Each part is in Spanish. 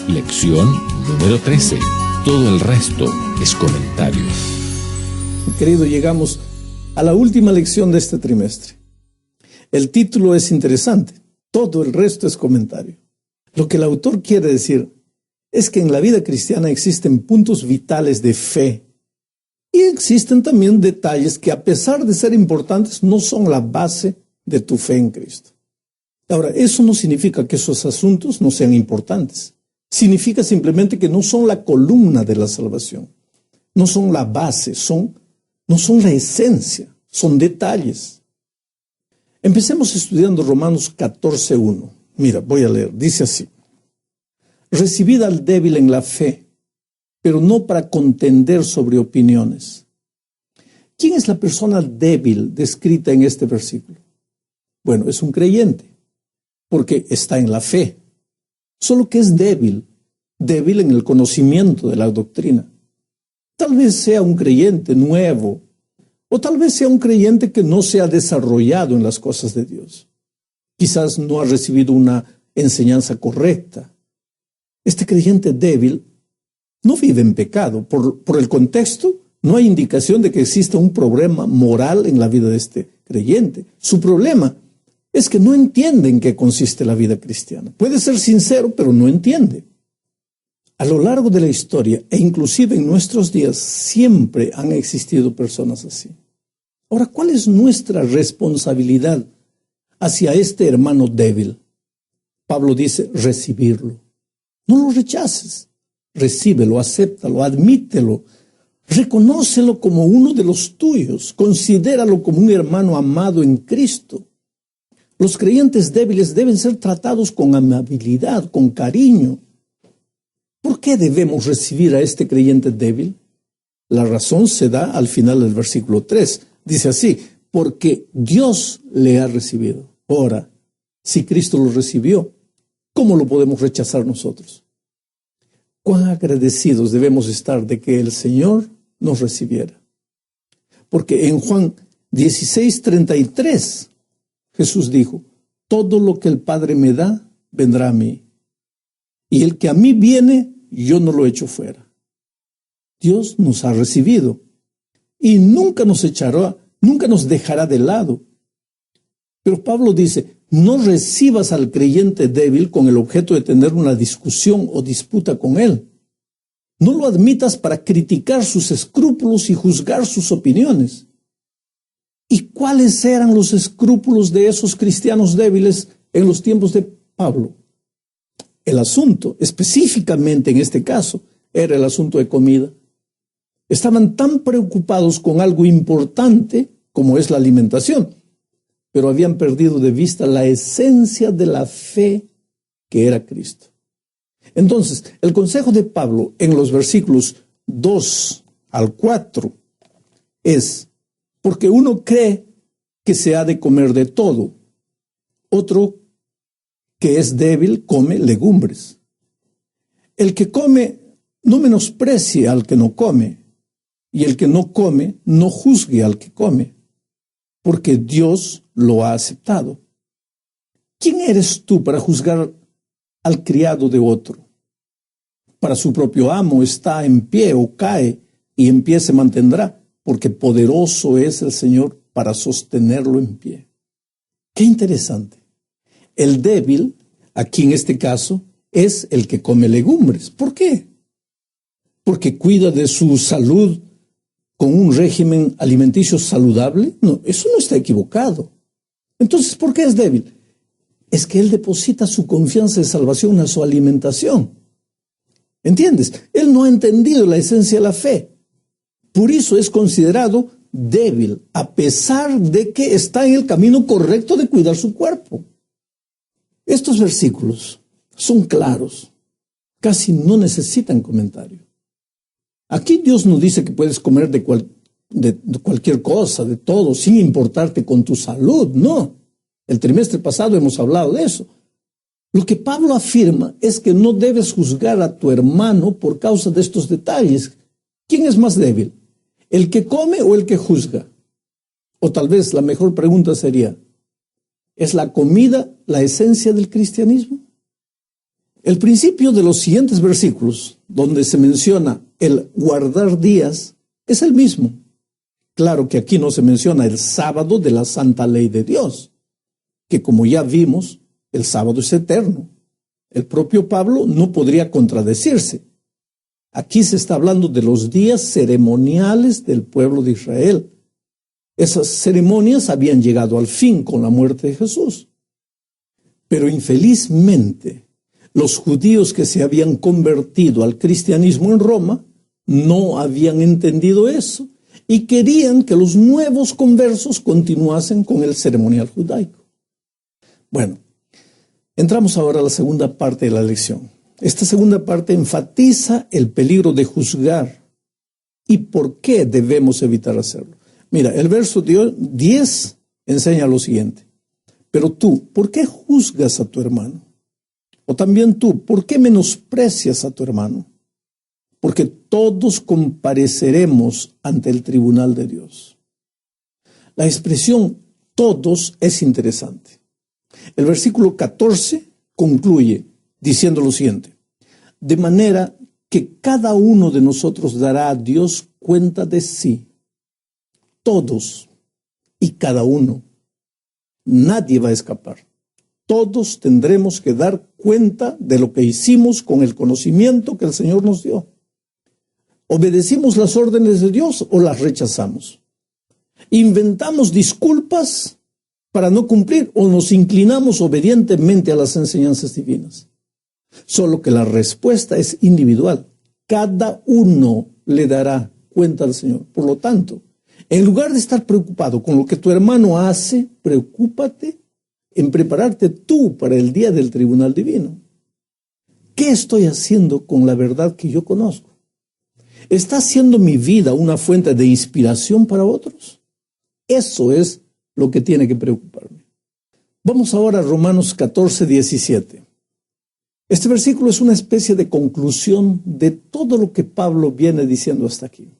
Lección número 13. Todo el resto es comentario. Querido, llegamos a la última lección de este trimestre. El título es interesante. Todo el resto es comentario. Lo que el autor quiere decir es que en la vida cristiana existen puntos vitales de fe y existen también detalles que, a pesar de ser importantes, no son la base de tu fe en Cristo. Ahora, eso no significa que esos asuntos no sean importantes. Significa simplemente que no son la columna de la salvación. No son la base, no son la esencia, son detalles. Empecemos estudiando Romanos 14:1. Mira, voy a leer. Dice así: recibid al débil en la fe, pero no para contender sobre opiniones. ¿Quién es la persona débil descrita en este versículo? Bueno, es un creyente, porque está en la fe. Solo que es débil en el conocimiento de la doctrina. Tal vez sea un creyente nuevo, o tal vez sea un creyente que no se ha desarrollado en las cosas de Dios. Quizás no ha recibido una enseñanza correcta. Este creyente débil no vive en pecado. Por el contexto, no hay indicación de que exista un problema moral en la vida de este creyente. Su problema es que no entiende en qué consiste la vida cristiana. Puede ser sincero, pero no entiende. A lo largo de la historia, e inclusive en nuestros días, siempre han existido personas así. Ahora, ¿cuál es nuestra responsabilidad hacia este hermano débil? Pablo dice, recibirlo. No lo rechaces. Recíbelo, acéptalo, admítelo. Reconócelo como uno de los tuyos. Considéralo como un hermano amado en Cristo. Los creyentes débiles deben ser tratados con amabilidad, con cariño. ¿Por qué debemos recibir a este creyente débil? La razón se da al final del versículo 3. Dice así, porque Dios le ha recibido. Ahora, si Cristo lo recibió, ¿cómo lo podemos rechazar nosotros? ¿Cuán agradecidos debemos estar de que el Señor nos recibiera? Porque en Juan 16:33, Jesús dijo, todo lo que el Padre me da, vendrá a mí. Y el que a mí viene, yo no lo echo fuera. Dios nos ha recibido y nunca nos dejará de lado. Pero Pablo dice, no recibas al creyente débil con el objeto de tener una discusión o disputa con él. No lo admitas para criticar sus escrúpulos y juzgar sus opiniones. ¿Y cuáles eran los escrúpulos de esos cristianos débiles en los tiempos de Pablo? El asunto, específicamente en este caso, era el asunto de comida. Estaban tan preocupados con algo importante como es la alimentación, pero habían perdido de vista la esencia de la fe que era Cristo. Entonces, el consejo de Pablo en los versículos 2 al 4 es, porque uno cree que se ha de comer de todo, otro que es débil come legumbres. El que come no menosprecie al que no come, y el que no come no juzgue al que come, porque Dios lo ha aceptado. ¿Quién eres tú para juzgar al criado de otro? Para su propio amo está en pie o cae, y en pie se mantendrá, porque poderoso es el Señor para sostenerlo en pie. Qué interesante. El débil, aquí en este caso, es el que come legumbres. ¿Por qué? Porque cuida de su salud con un régimen alimenticio saludable. No, eso no está equivocado. Entonces, ¿por qué es débil? Es que él deposita su confianza de salvación en su alimentación. ¿Entiendes? Él no ha entendido la esencia de la fe. Por eso es considerado débil, a pesar de que está en el camino correcto de cuidar su cuerpo. Estos versículos son claros, casi no necesitan comentario. Aquí Dios nos dice que puedes comer de cualquier cosa, de todo, sin importarte con tu salud. No, el trimestre pasado hemos hablado de eso. Lo que Pablo afirma es que no debes juzgar a tu hermano por causa de estos detalles. ¿Quién es más débil? ¿El que come o el que juzga? O tal vez la mejor pregunta sería, ¿es la comida la esencia del cristianismo? El principio de los siguientes versículos, donde se menciona el guardar días, es el mismo. Claro que aquí no se menciona el sábado de la santa ley de Dios, que como ya vimos, el sábado es eterno. El propio Pablo no podría contradecirse. Aquí se está hablando de los días ceremoniales del pueblo de Israel. Esas ceremonias habían llegado al fin con la muerte de Jesús. Pero infelizmente, los judíos que se habían convertido al cristianismo en Roma no habían entendido eso y querían que los nuevos conversos continuasen con el ceremonial judaico. Bueno, entramos ahora a la segunda parte de la lección. Esta segunda parte enfatiza el peligro de juzgar y por qué debemos evitar hacerlo. Mira, el verso 10 enseña lo siguiente. Pero tú, ¿por qué juzgas a tu hermano? O también tú, ¿por qué menosprecias a tu hermano? Porque todos compareceremos ante el tribunal de Dios. La expresión todos es interesante. El versículo 14 concluye diciendo lo siguiente: de manera que cada uno de nosotros dará a Dios cuenta de sí. Todos y cada uno. Nadie va a escapar. Todos tendremos que dar cuenta de lo que hicimos con el conocimiento que el Señor nos dio. ¿Obedecimos las órdenes de Dios o las rechazamos? ¿Inventamos disculpas para no cumplir o nos inclinamos obedientemente a las enseñanzas divinas? Solo que la respuesta es individual. Cada uno le dará cuenta al Señor. Por lo tanto, en lugar de estar preocupado con lo que tu hermano hace, preocúpate en prepararte tú para el día del tribunal divino. ¿Qué estoy haciendo con la verdad que yo conozco? ¿Está haciendo mi vida una fuente de inspiración para otros? Eso es lo que tiene que preocuparme. Vamos ahora a Romanos 14, 17. Este versículo es una especie de conclusión de todo lo que Pablo viene diciendo hasta aquí.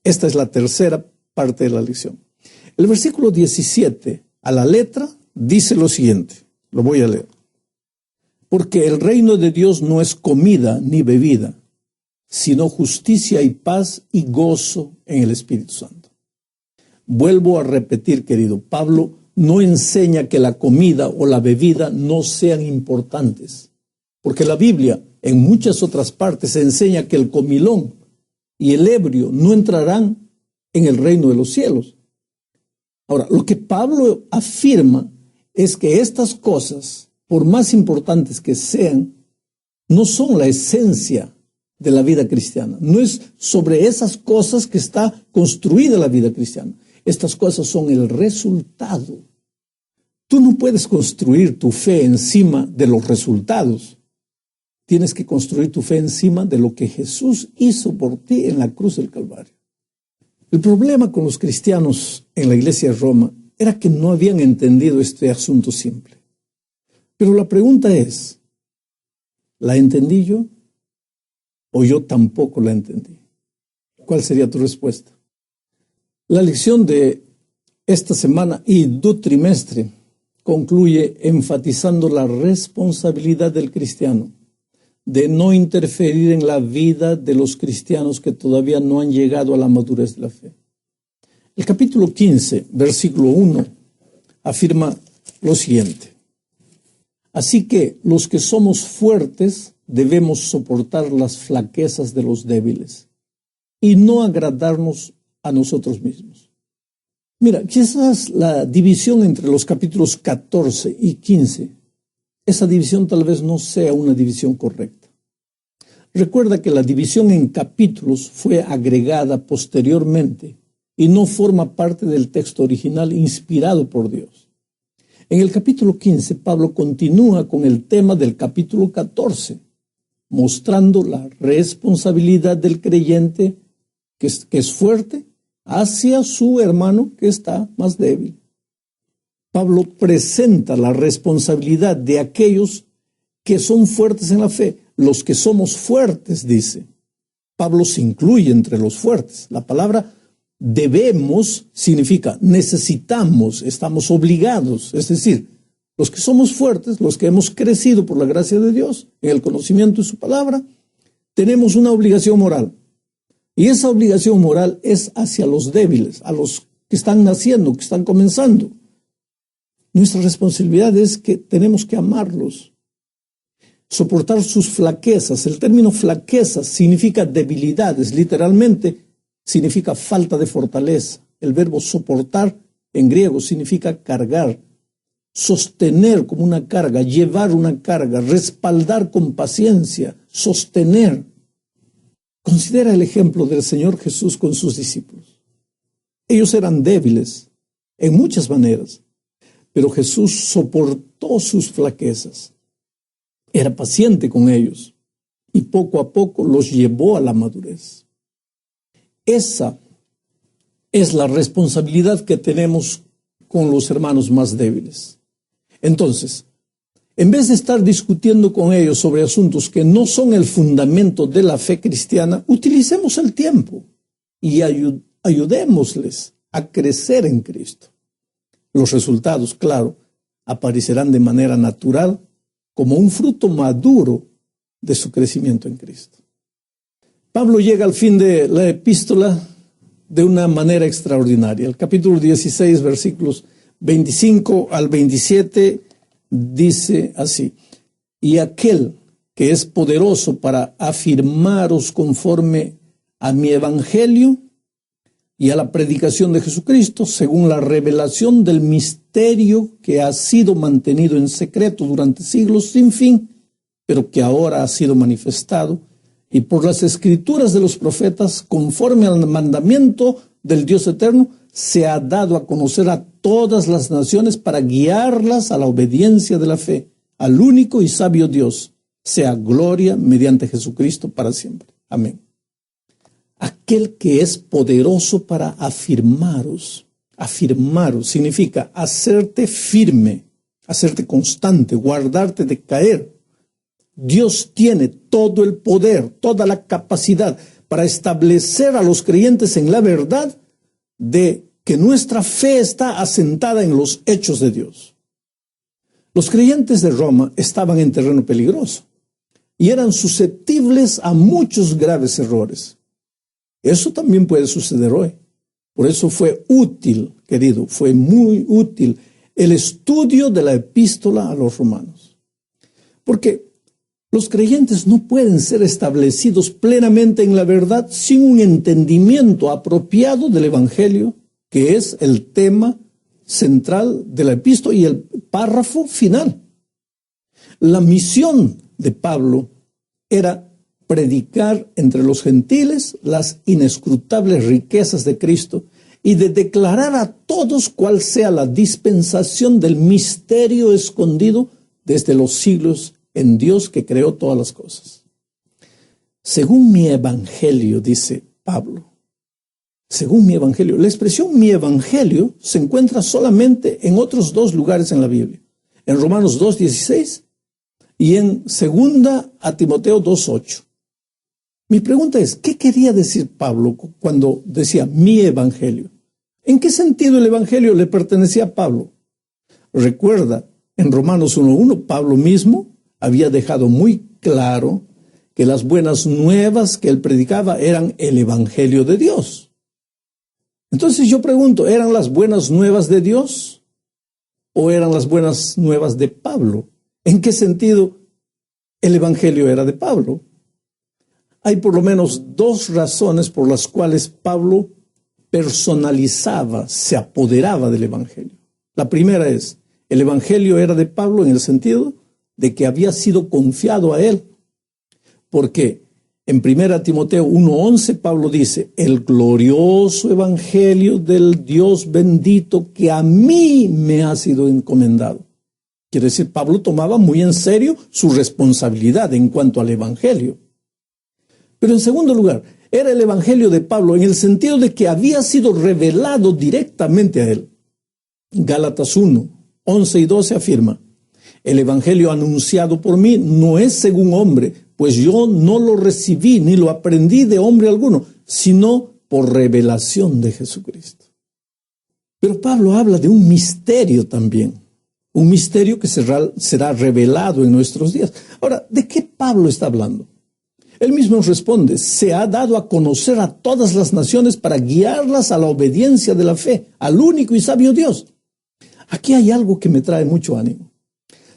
Esta es la tercera parte de la lección. El versículo 17, a la letra, dice lo siguiente. Lo voy a leer. Porque el reino de Dios no es comida ni bebida, sino justicia y paz y gozo en el Espíritu Santo. Vuelvo a repetir, querido, Pablo no enseña que la comida o la bebida no sean importantes, porque la Biblia en muchas otras partes enseña que el comilón y el ebrio no entrarán en el reino de los cielos. Ahora, lo que Pablo afirma es que estas cosas, por más importantes que sean, no son la esencia de la vida cristiana. No es sobre esas cosas que está construida la vida cristiana. Estas cosas son el resultado. Tú no puedes construir tu fe encima de los resultados. Tienes que construir tu fe encima de lo que Jesús hizo por ti en la cruz del Calvario. El problema con los cristianos en la iglesia de Roma era que no habían entendido este asunto simple. Pero la pregunta es, ¿la entendí yo? ¿O yo tampoco la entendí? ¿Cuál sería tu respuesta? La lección de esta semana y do trimestre concluye enfatizando la responsabilidad del cristiano de no interferir en la vida de los cristianos que todavía no han llegado a la madurez de la fe. El capítulo 15, versículo 1, afirma lo siguiente. Así que los que somos fuertes debemos soportar las flaquezas de los débiles y no agradarnos a nosotros mismos. Mira, quizás la división entre los capítulos 14 y 15, esa división tal vez no sea una división correcta. Recuerda que la división en capítulos fue agregada posteriormente y no forma parte del texto original inspirado por Dios. En el capítulo 15, Pablo continúa con el tema del capítulo 14, mostrando la responsabilidad del creyente que es fuerte hacia su hermano que está más débil. Pablo presenta la responsabilidad de aquellos que son fuertes en la fe. Los que somos fuertes, dice. Pablo se incluye entre los fuertes. La palabra debemos significa necesitamos, estamos obligados. Es decir, Los que somos fuertes, los que hemos crecido por la gracia de Dios, en el conocimiento de su palabra, tenemos una obligación moral. Y esa obligación moral es hacia los débiles, a los que están naciendo, que están comenzando. Nuestra responsabilidad es que tenemos que amarlos, soportar sus flaquezas. El término flaquezas significa debilidades, literalmente significa falta de fortaleza. El verbo soportar en griego significa cargar, sostener como una carga, llevar una carga, respaldar con paciencia, sostener. Considera el ejemplo del Señor Jesús con sus discípulos. Ellos eran débiles en muchas maneras, pero Jesús soportó sus flaquezas. Era paciente con ellos y poco a poco los llevó a la madurez. Esa es la responsabilidad que tenemos con los hermanos más débiles. Entonces, en vez de estar discutiendo con ellos sobre asuntos que no son el fundamento de la fe cristiana, utilicemos el tiempo y ayudémosles a crecer en Cristo. Los resultados, claro, aparecerán de manera natural como un fruto maduro de su crecimiento en Cristo. Pablo llega al fin de la epístola de una manera extraordinaria. El capítulo 16, versículos 25 al 27, dice así: y aquel que es poderoso para afirmaros conforme a mi evangelio y a la predicación de Jesucristo, según la revelación del misterio que ha sido mantenido en secreto durante siglos sin fin, pero que ahora ha sido manifestado, y por las escrituras de los profetas, conforme al mandamiento del Dios eterno, se ha dado a conocer a todas las naciones para guiarlas a la obediencia de la fe, al único y sabio Dios, sea gloria mediante Jesucristo para siempre. Amén. Aquel que es poderoso para afirmaros. Afirmaros significa hacerte firme, hacerte constante, guardarte de caer. Dios tiene todo el poder, toda la capacidad para establecer a los creyentes en la verdad de que nuestra fe está asentada en los hechos de Dios. Los creyentes de Roma estaban en terreno peligroso y eran susceptibles a muchos graves errores. Eso también puede suceder hoy. Por eso fue útil, querido, fue muy útil el estudio de la epístola a los romanos. Porque los creyentes no pueden ser establecidos plenamente en la verdad sin un entendimiento apropiado del evangelio, que es el tema central de la epístola y el párrafo final. La misión de Pablo era predicar entre los gentiles las inescrutables riquezas de Cristo y de declarar a todos cuál sea la dispensación del misterio escondido desde los siglos en Dios que creó todas las cosas. Según mi evangelio, dice Pablo, según mi evangelio. La expresión mi evangelio se encuentra solamente en otros dos lugares en la Biblia. En Romanos 2:16 y en 2 a Timoteo 2:8. Mi pregunta es, ¿qué quería decir Pablo cuando decía mi evangelio? ¿En qué sentido el evangelio le pertenecía a Pablo? Recuerda, en Romanos 1:1, Pablo mismo había dejado muy claro que las buenas nuevas que él predicaba eran el evangelio de Dios. Entonces yo pregunto, ¿eran las buenas nuevas de Dios o eran las buenas nuevas de Pablo? ¿En qué sentido el evangelio era de Pablo? Hay por lo menos dos razones por las cuales Pablo personalizaba, se apoderaba del evangelio. La primera es, el evangelio era de Pablo en el sentido de que había sido confiado a él. Porque en 1 Timoteo 1:11 Pablo dice, el glorioso evangelio del Dios bendito que a mí me ha sido encomendado. Quiere decir, Pablo tomaba muy en serio su responsabilidad en cuanto al evangelio. Pero en segundo lugar, era el evangelio de Pablo en el sentido de que había sido revelado directamente a él. Gálatas 1:11 y 12 afirma, el evangelio anunciado por mí no es según hombre, pues yo no lo recibí ni lo aprendí de hombre alguno, sino por revelación de Jesucristo. Pero Pablo habla de un misterio también. Un misterio que será revelado en nuestros días. Ahora, ¿de qué Pablo está hablando? Él mismo responde, se ha dado a conocer a todas las naciones para guiarlas a la obediencia de la fe, al único y sabio Dios. Aquí hay algo que me trae mucho ánimo.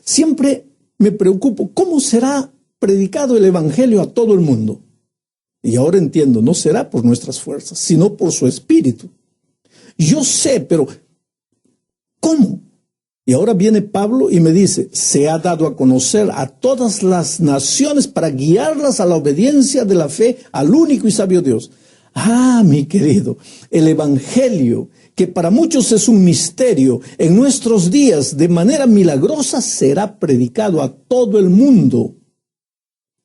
Siempre me preocupo, ¿cómo será predicado el Evangelio a todo el mundo? Y ahora entiendo, no será por nuestras fuerzas, sino por su Espíritu. Yo sé, pero ¿cómo? Y ahora viene Pablo y me dice, se ha dado a conocer a todas las naciones para guiarlas a la obediencia de la fe al único y sabio Dios. Ah, mi querido, el Evangelio, que para muchos es un misterio, en nuestros días de manera milagrosa será predicado a todo el mundo,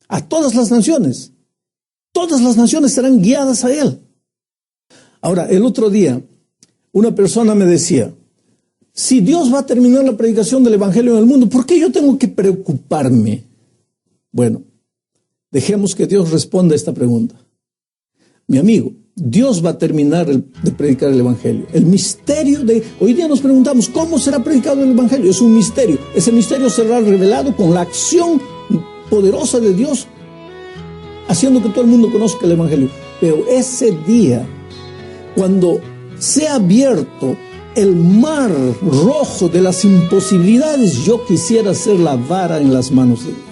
a todas las naciones. Todas las naciones serán guiadas a él. Ahora, el otro día, una persona me decía, si Dios va a terminar la predicación del Evangelio en el mundo, ¿por qué yo tengo que preocuparme? Bueno, dejemos que Dios responda a esta pregunta. Mi amigo, Dios va a terminar de predicar el Evangelio. El misterio hoy día nos preguntamos, ¿cómo será predicado el Evangelio? Es un misterio. Ese misterio será revelado con la acción poderosa de Dios, haciendo que todo el mundo conozca el Evangelio. Pero ese día, cuando sea abierto el mar rojo de las imposibilidades, yo quisiera ser la vara en las manos de Dios.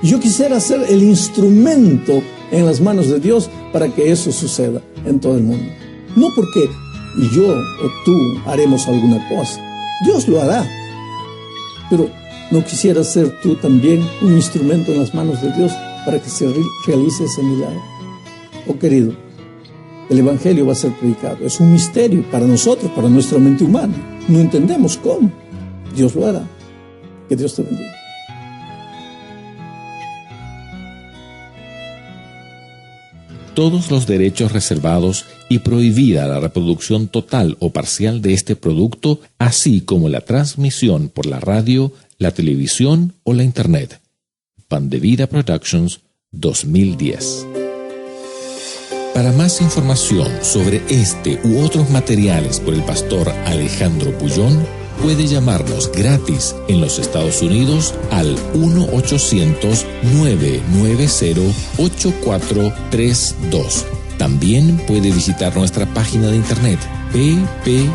Yo quisiera ser el instrumento en las manos de Dios para que eso suceda en todo el mundo. No porque yo o tú haremos alguna cosa. Dios lo hará. Pero ¿no quisiera ser tú también un instrumento en las manos de Dios para que se realice ese milagro? Oh querido, el Evangelio va a ser predicado. Es un misterio para nosotros, para nuestra mente humana. No entendemos cómo. Dios lo hará. Que Dios te bendiga. Todos los derechos reservados y prohibida la reproducción total o parcial de este producto, así como la transmisión por la radio, la televisión o la Internet. Pan de Vida Productions, 2010. Para más información sobre este u otros materiales por el pastor Alejandro Puyón, puede llamarnos gratis en los Estados Unidos al 1-800-990-8432. También puede visitar nuestra página de internet ppvida.com.